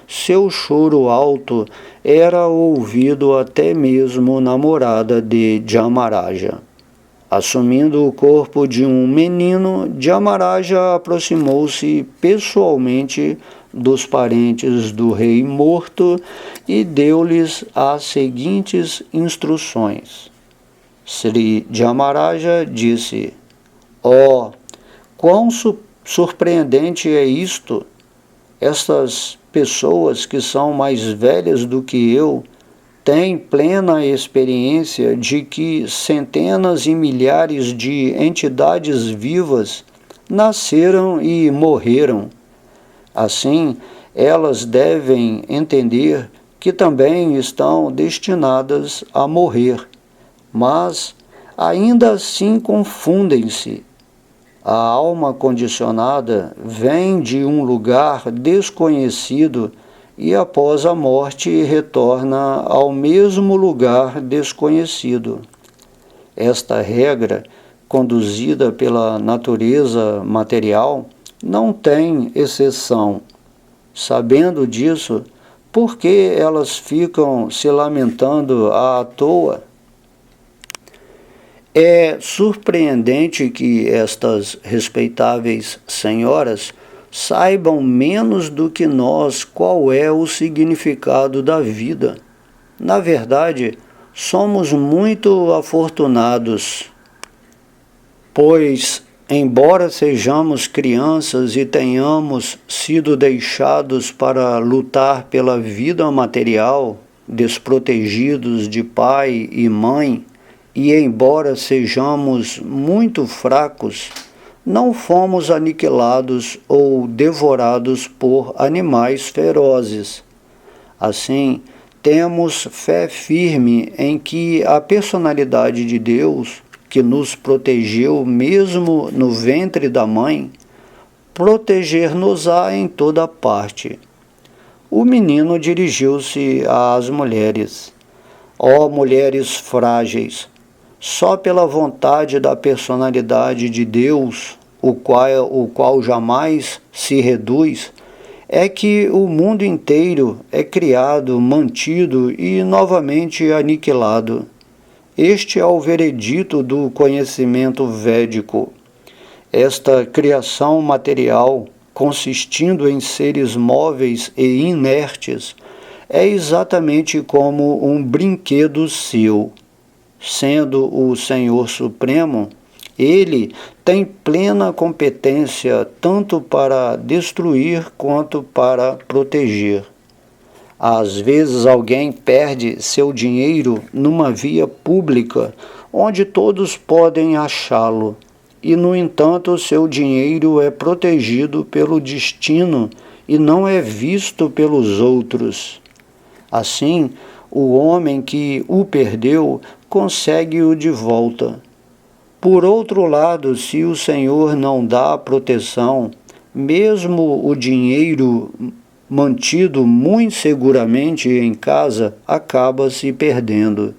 seu choro alto era ouvido até mesmo na morada de Dhamaraja. Assumindo o corpo de um menino, Dhamaraja aproximou-se pessoalmente dos parentes do rei morto e deu-lhes as seguintes instruções. Sri Dhamaraja disse: "Oh, quão surpreendente é isto! Estas pessoas que são mais velhas do que eu têm plena experiência de que centenas e milhares de entidades vivas nasceram e morreram. Assim, elas devem entender que também estão destinadas a morrer, mas ainda assim confundem-se. A alma condicionada vem de um lugar desconhecido e após a morte retorna ao mesmo lugar desconhecido. Esta regra, conduzida pela natureza material, não tem exceção. Sabendo disso, por que elas ficam se lamentando à toa? É surpreendente que estas respeitáveis senhoras saibam menos do que nós qual é o significado da vida. Na verdade, somos muito afortunados, pois, embora sejamos crianças e tenhamos sido deixados para lutar pela vida material, desprotegidos de pai e mãe, e embora sejamos muito fracos, não fomos aniquilados ou devorados por animais ferozes. Assim, temos fé firme em que a personalidade de Deus, que nos protegeu mesmo no ventre da mãe, proteger-nos-á em toda parte. O menino dirigiu-se às mulheres. Ó mulheres frágeis, só pela vontade da personalidade de Deus, o qual jamais se reduz, é que o mundo inteiro é criado, mantido e novamente aniquilado. Este é o veredito do conhecimento védico. Esta criação material, consistindo em seres móveis e inertes, é exatamente como um brinquedo seu. Sendo o Senhor Supremo, Ele tem plena competência tanto para destruir quanto para proteger. Às vezes alguém perde seu dinheiro numa via pública, onde todos podem achá-lo, e no entanto seu dinheiro é protegido pelo destino e não é visto pelos outros. Assim, o homem que o perdeu consegue-o de volta. Por outro lado, se o Senhor não dá proteção, mesmo o dinheiro mantido muito seguramente em casa acaba se perdendo.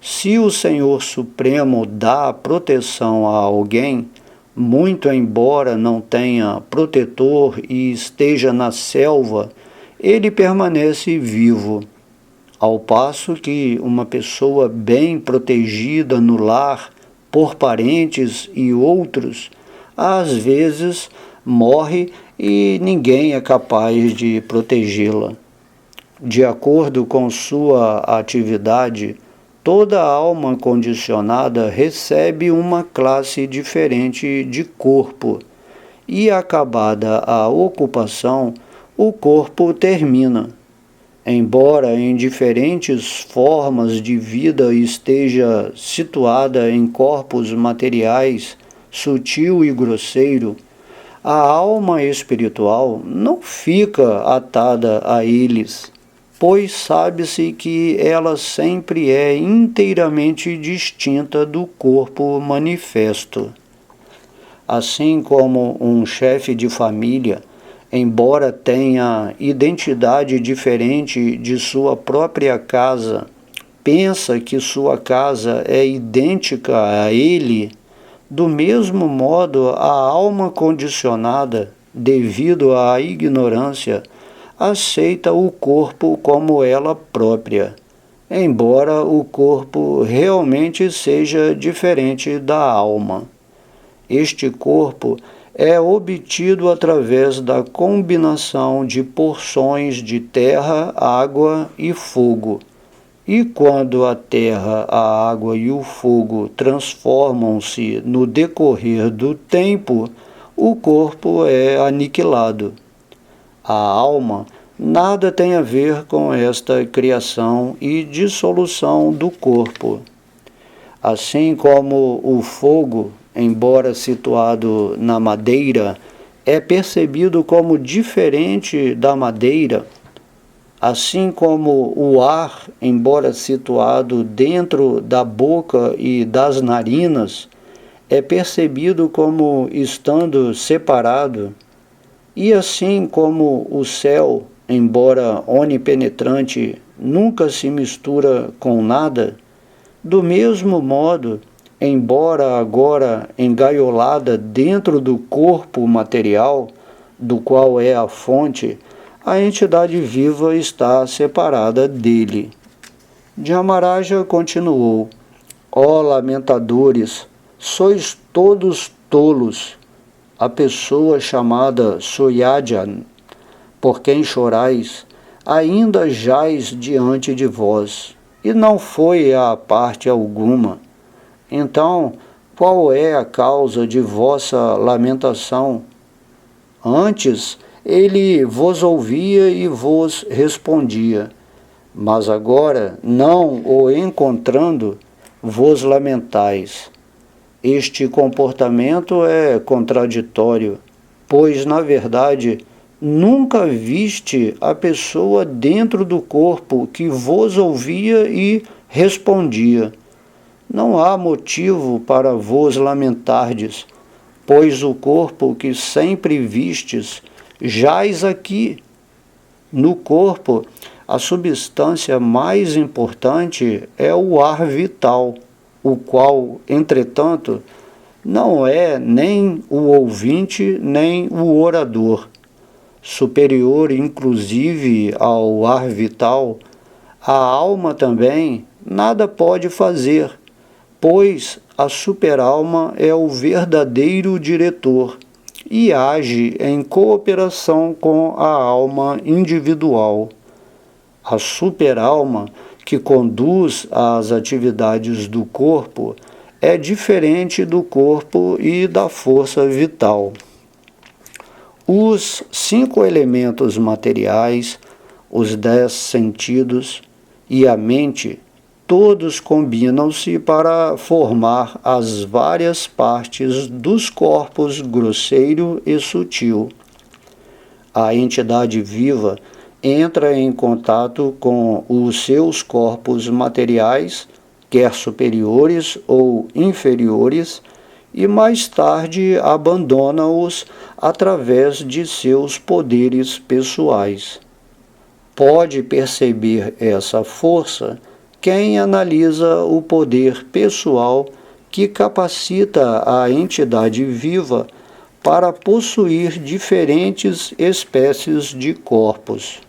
Se o Senhor Supremo dá proteção a alguém, muito embora não tenha protetor e esteja na selva, ele permanece vivo. Ao passo que uma pessoa bem protegida no lar por parentes e outros, às vezes morre e ninguém é capaz de protegê-la. De acordo com sua atividade, toda alma condicionada recebe uma classe diferente de corpo, e acabada a ocupação, o corpo termina. Embora em diferentes formas de vida esteja situada em corpos materiais, sutil e grosseiro, a alma espiritual não fica atada a eles, pois sabe-se que ela sempre é inteiramente distinta do corpo manifesto. Assim como um chefe de família, embora tenha identidade diferente de sua própria casa, pensa que sua casa é idêntica a ele, do mesmo modo a alma condicionada, devido à ignorância, aceita o corpo como ela própria, embora o corpo realmente seja diferente da alma. Este corpo é obtido através da combinação de porções de terra, água e fogo. E quando a terra, a água e o fogo transformam-se no decorrer do tempo, o corpo é aniquilado. A alma nada tem a ver com esta criação e dissolução do corpo. Assim como o fogo, embora situado na madeira, é percebido como diferente da madeira, assim como o ar, embora situado dentro da boca e das narinas, é percebido como estando separado, e assim como o céu, embora onipenetrante, nunca se mistura com nada, do mesmo modo, embora agora engaiolada dentro do corpo material, do qual é a fonte, a entidade viva está separada dele. Dhamaraja continuou: ó lamentadores, sois todos tolos. A pessoa chamada Soyadjan, por quem chorais, ainda jaz diante de vós, e não foi a parte alguma. Então, qual é a causa de vossa lamentação? Antes, ele vos ouvia e vos respondia, mas agora, não o encontrando, vos lamentais. Este comportamento é contraditório, pois, na verdade, nunca viste a pessoa dentro do corpo que vos ouvia e respondia. Não há motivo para vos lamentardes, pois o corpo que sempre vistes jaz aqui. No corpo, a substância mais importante é o ar vital, o qual, entretanto, não é nem o ouvinte nem o orador. Superior, inclusive, ao ar vital, a alma também nada pode fazer, pois a superalma é o verdadeiro diretor e age em cooperação com a alma individual. A superalma, que conduz as atividades do corpo, é diferente do corpo e da força vital. Os 5 elementos materiais, os 10 sentidos e a mente, todos combinam-se para formar as várias partes dos corpos grosseiro e sutil. A entidade viva entra em contato com os seus corpos materiais quer superiores ou inferiores, e mais tarde abandona-os através de seus poderes pessoais. Pode perceber essa força quem analisa o poder pessoal que capacita a entidade viva para possuir diferentes espécies de corpos.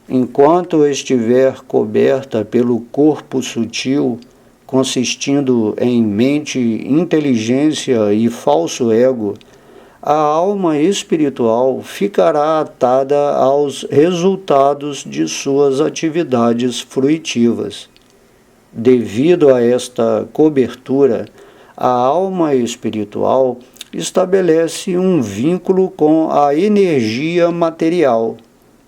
Enquanto estiver coberta pelo corpo sutil, consistindo em mente, inteligência e falso ego, a alma espiritual ficará atada aos resultados de suas atividades fruitivas. Devido a esta cobertura, a alma espiritual estabelece um vínculo com a energia material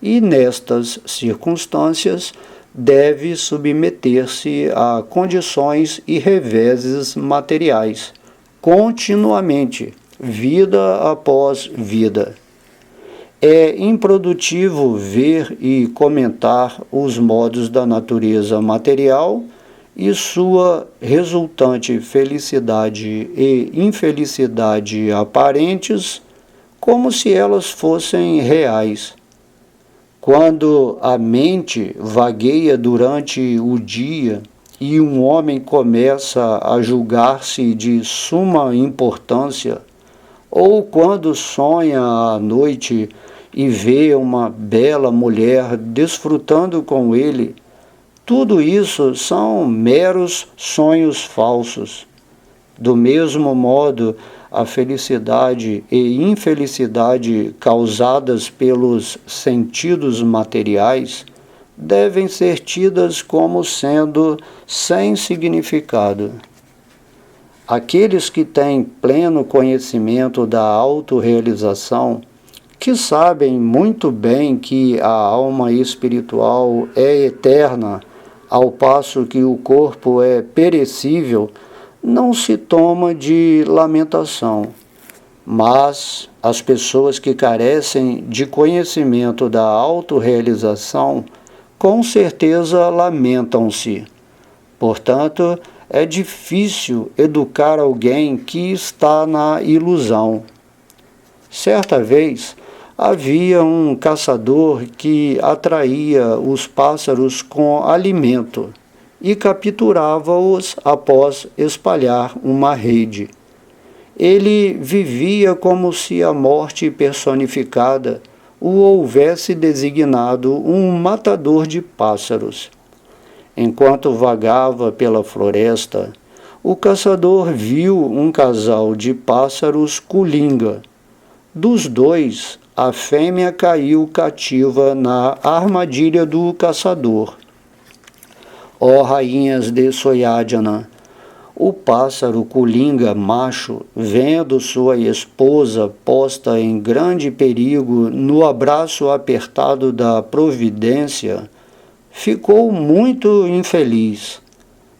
e, nestas circunstâncias, deve submeter-se a condições e reveses materiais, continuamente, vida após vida. É improdutivo ver e comentar os modos da natureza material e sua resultante felicidade e infelicidade aparentes como se elas fossem reais. Quando a mente vagueia durante o dia e um homem começa a julgar-se de suma importância, ou quando sonha à noite e vê uma bela mulher desfrutando com ele, tudo isso são meros sonhos falsos. Do mesmo modo, a felicidade e infelicidade causadas pelos sentidos materiais devem ser tidas como sendo sem significado. Aqueles que têm pleno conhecimento da autorrealização, que sabem muito bem que a alma espiritual é eterna, ao passo que o corpo é perecível, não se toma de lamentação. Mas as pessoas que carecem de conhecimento da autorrealização, com certeza lamentam-se. Portanto, é difícil educar alguém que está na ilusão. Certa vez, havia um caçador que atraía os pássaros com alimento e capturava-os após espalhar uma rede. Ele vivia como se a morte personificada o houvesse designado um matador de pássaros. Enquanto vagava pela floresta, o caçador viu um casal de pássaros colinga. Dos dois, a fêmea caiu cativa na armadilha do caçador. Ó rainhas de Soyadjana, o pássaro colinga macho, vendo sua esposa posta em grande perigo no abraço apertado da providência, ficou muito infeliz.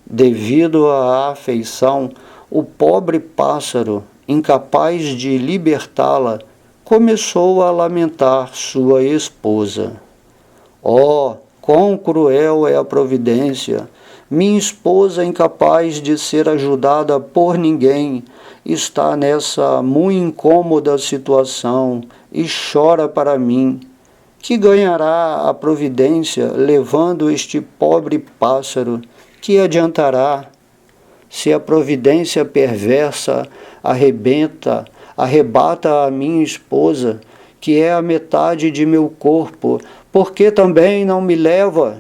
Devido à afeição, o pobre pássaro, incapaz de libertá-la, começou a lamentar sua esposa. Oh, quão cruel é a providência! Minha esposa, incapaz de ser ajudada por ninguém, está nessa muito incômoda situação e chora para mim. Que ganhará a providência levando este pobre pássaro? Que adiantará? Se a providência perversa arrebata a minha esposa, que é a metade de meu corpo, por que também não me leva?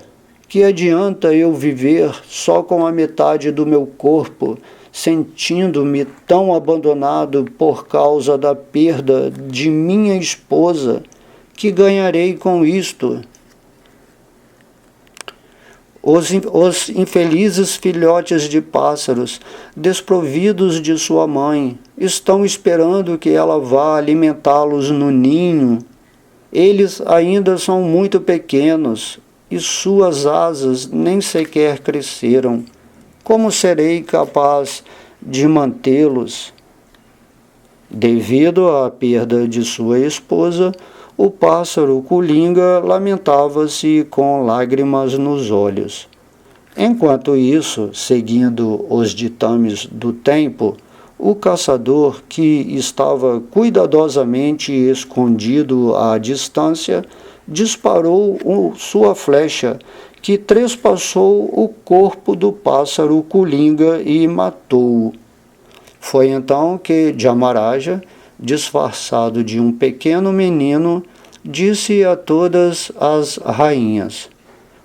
Que adianta eu viver só com a metade do meu corpo, sentindo-me tão abandonado por causa da perda de minha esposa? Que ganharei com isto? Os infelizes filhotes de pássaros, desprovidos de sua mãe, estão esperando que ela vá alimentá-los no ninho. Eles ainda são muito pequenos e suas asas nem sequer cresceram. Como serei capaz de mantê-los? Devido à perda de sua esposa, o pássaro colinga lamentava-se com lágrimas nos olhos. Enquanto isso, seguindo os ditames do tempo, o caçador, que estava cuidadosamente escondido à distância, disparou sua flecha, que trespassou o corpo do pássaro colinga e matou-o. Foi então que Dhamaraja, disfarçado de um pequeno menino, disse a todas as rainhas: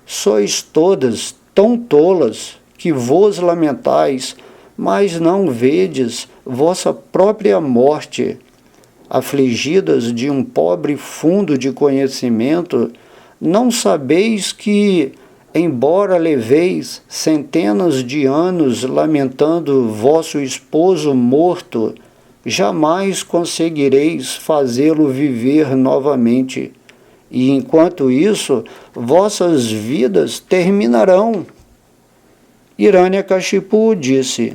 sois todas tão tolas que vos lamentais, mas não vedes vossa própria morte. Afligidas de um pobre fundo de conhecimento, não sabeis que, embora leveis centenas de anos lamentando vosso esposo morto, jamais conseguireis fazê-lo viver novamente. E enquanto isso, vossas vidas terminarão. Hiranyakashipu disse: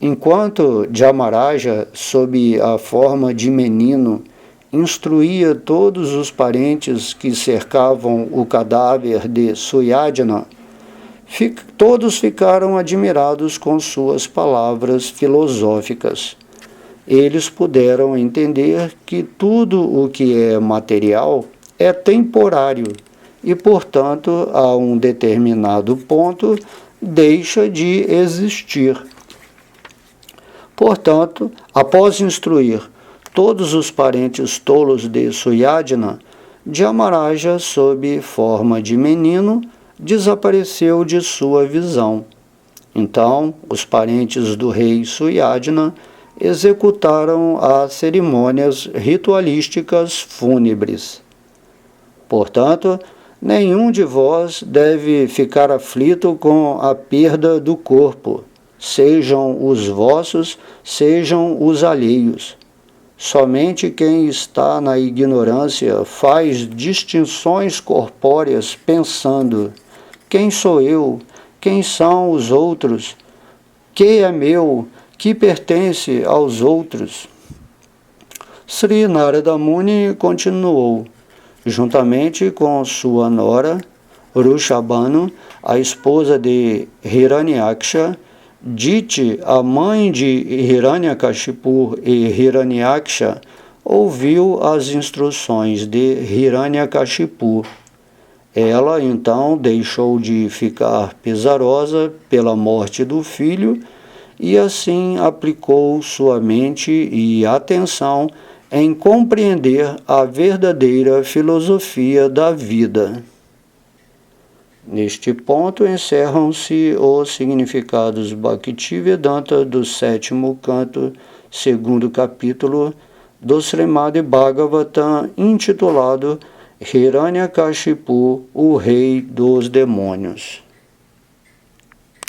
enquanto Dhamaraja, sob a forma de menino, instruía todos os parentes que cercavam o cadáver de Suyadhana, todos ficaram admirados com suas palavras filosóficas. Eles puderam entender que tudo o que é material é temporário e, portanto, a um determinado ponto, deixa de existir. Portanto, após instruir todos os parentes tolos de Suyadhana, Dhamaraja, sob forma de menino, desapareceu de sua visão. Então, os parentes do rei Suyadhana executaram as cerimônias ritualísticas fúnebres. Portanto, nenhum de vós deve ficar aflito com a perda do corpo, sejam os vossos, sejam os alheios. Somente quem está na ignorância faz distinções corpóreas pensando: quem sou eu? Quem são os outros? Que é meu? Que pertence aos outros? Sri Narada Muni continuou: juntamente com sua nora, Rushabhanu, a esposa de Hiranyaksha, Diti, a mãe de Hiranyakashipu e Hiranyaksha, ouviu as instruções de Hiranyakashipu. Ela então deixou de ficar pesarosa pela morte do filho e assim aplicou sua mente e atenção em compreender a verdadeira filosofia da vida. Neste ponto encerram-se os significados Bhaktivedanta do 7º canto, 2º capítulo do Srimad Bhagavatam, intitulado Hiranyakashipu, o Rei dos Demônios.